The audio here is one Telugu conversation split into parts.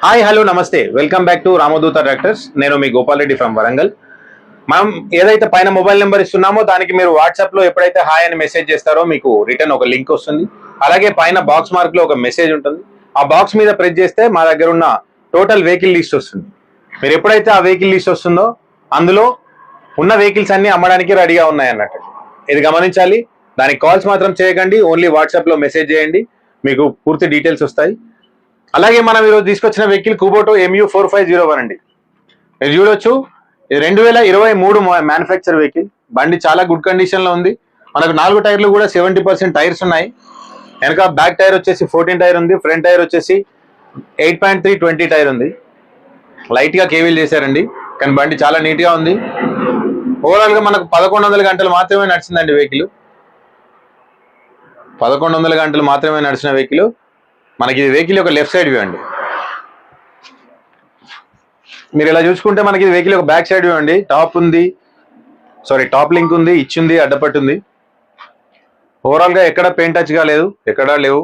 హాయ్ హలో నమస్తే welcome back to Ramadootha tractors. నేను మీ గోపాల్ రెడ్డి ఫ్రమ్ వరంగల్. మనం ఏదైతే పైన మొబైల్ నెంబర్ ఇస్తున్నామో దానికి మీరు వాట్సాప్ లో ఎప్పుడైతే హాయ్ అని మెసేజ్ చేస్తారో మీకు రిటర్న్ ఒక లింక్ వస్తుంది. అలాగే పైన బాక్స్ మార్క్ లో ఒక మెసేజ్ ఉంటుంది. ఆ బాక్స్ మీద ప్రెస్ చేస్తే మా దగ్గర ఉన్న టోటల్ వెహికల్ లిస్ట్ వస్తుంది. మీరు ఎప్పుడైతే ఆ వెహికల్ లిస్ట్ వస్తుందో అందులో ఉన్న వెహికల్స్ అన్ని అమ్మడానికి రెడీగా ఉన్నాయి అన్నట్టు. ఇది గమనించాలి. దానికి కాల్స్ మాత్రం చేయకండి, ఓన్లీ వాట్సాప్ లో మెసేజ్ చేయండి, మీకు పూర్తి డీటెయిల్స్ వస్తాయి. అలాగే మనం ఈరోజు తీసుకొచ్చిన వెహికల్ కుబోటో MU4501 అండి. మీరు చూడొచ్చు, ఇది 2023 మ్యానుఫ్యాక్చర్ వెహికల్. బండి చాలా గుడ్ కండిషన్ లో ఉంది. మనకు 4 టైర్లు కూడా 70% టైర్స్ ఉన్నాయి. వెనక బ్యాక్ టైర్ వచ్చేసి 14 టైర్ ఉంది, ఫ్రంట్ టైర్ వచ్చేసి 8.3 20 టైర్ ఉంది. లైట్ గా కేవీల్ చేశారండి, కానీ బండి చాలా నీట్ గా ఉంది. ఓవరాల్ గా మనకు 1100 గంటలు మాత్రమే నడిచిందండి వెహికల్. 1100 గంటలు మాత్రమే నడిచిన వెహికల్. మనకి ఇది వెహికల్ ఒక లెఫ్ట్ సైడ్ వ్యూ అండి. మీరు ఇలా చూసుకుంటే మనకి ఇది వెహికల్ ఒక బ్యాక్ సైడ్ వ్యూ అండి. టాప్ లింక్ ఉంది, ఇచ్చింది, అడ్డపట్టుంది. ఓవరాల్ గా ఎక్కడ పెయింట్ టచ్ కాలేదు, ఎక్కడా లేవు.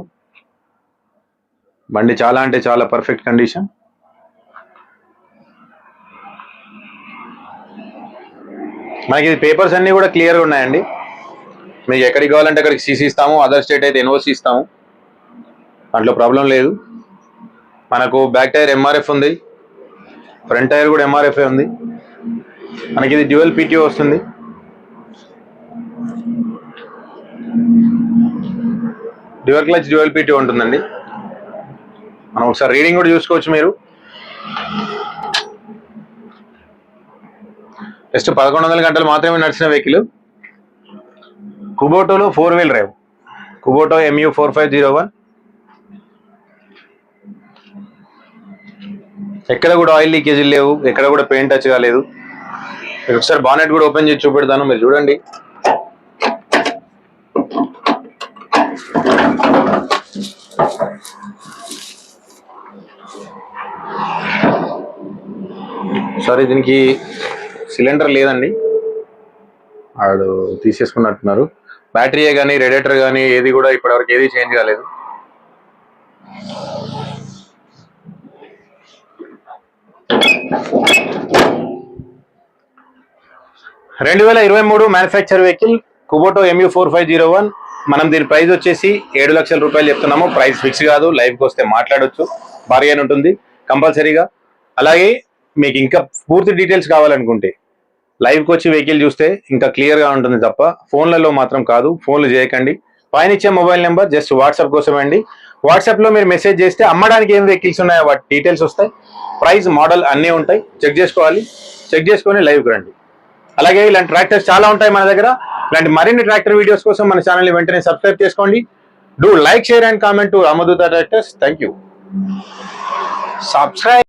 బండి చాలా అంటే చాలా పర్ఫెక్ట్ కండిషన్. మనకి ఇది పేపర్స్ అన్ని కూడా క్లియర్గా ఉన్నాయండి. మీకు ఎక్కడికి కావాలంటే అక్కడికి సీసీ ఇస్తాము, అదర్ స్టేట్ అయితే ఎన్ఓసి ఇస్తాము, దాంట్లో ప్రాబ్లం లేదు. మనకు బ్యాక్ టైర్ ఎంఆర్ఎఫ్ ఉంది, ఫ్రంట్ టైర్ కూడా ఎంఆర్ఎఫ్ ఉంది. మనకి ఇది డ్యూయల్ పీటీఓ వస్తుంది. డ్యూయల్ క్లచ్ డ్యూయల్ పీటీఓ ఉంటుందండి. మనం ఒకసారి రీడింగ్ కూడా చూసుకోవచ్చు. మీరు జస్ట్ 1100 గంటలు మాత్రమే నడిచిన వెహికల్. కుబోటోలో 4-wheel drive కుబోటో MU4501. ఎక్కడ కూడా ఆయిల్ లీకేజీలు లేవు, ఎక్కడ కూడా పెయింట్ టచ్ కాలేదు. ఒకసారి బానెట్ కూడా ఓపెన్ చేసి చూపెడతాను, మీరు చూడండి. సారీ, దీనికి సిలిండర్ లేదండి, వాడు తీసేసుకున్నట్టున్నారు. బ్యాటరీయే కానీ రేడియేటర్ కానీ ఏది కూడా ఇప్పటివరకు ఏది చేంజ్ కాలేదు. రెండు 2023 మ్యానుఫ్యాక్చర్ వెహికల్ కుబోటో MU4501. మనం దీని ప్రైస్ వచ్చేసి 7 లక్షల రూపాయలు చెప్తున్నాము. ప్రైస్ ఫిక్స్ కాదు, లైవ్కి వస్తే మాట్లాడొచ్చు, బార్గెన్ ఉంటుంది కంపల్సరీగా. అలాగే మీకు ఇంకా పూర్తి డీటెయిల్స్ కావాలనుకుంటే లైవ్కి వచ్చి వెహికల్ చూస్తే ఇంకా క్లియర్గా ఉంటుంది తప్ప ఫోన్లలో మాత్రం కాదు. ఫోన్లు చేయకండి. పైన ఇచ్చే మొబైల్ నెంబర్ జస్ట్ వాట్సాప్ కోసం అండి. వాట్సాప్లో మీరు మెసేజ్ చేస్తే అమ్మడానికి ఏం వెహికల్స్ ఉన్నాయో వాటి డీటెయిల్స్ వస్తాయి, ప్రైస్, మోడల్ అన్నీ ఉంటాయి. చెక్ చేసుకోవాలి, చెక్ చేసుకొని లైవ్కి రండి. అలాగే ఇలాంటి ట్రాక్టర్స్ చాలా ఉంటాయి మన దగ్గర. ఇలాంటి మరిన్ని ట్రాక్టర్ వీడియోస్ కోసం మన ఛానల్ని వెంటనే సబ్స్క్రైబ్ చేసుకోండి. Do like, share and comment to Ramadootha tractors. Thank you. Subscribe.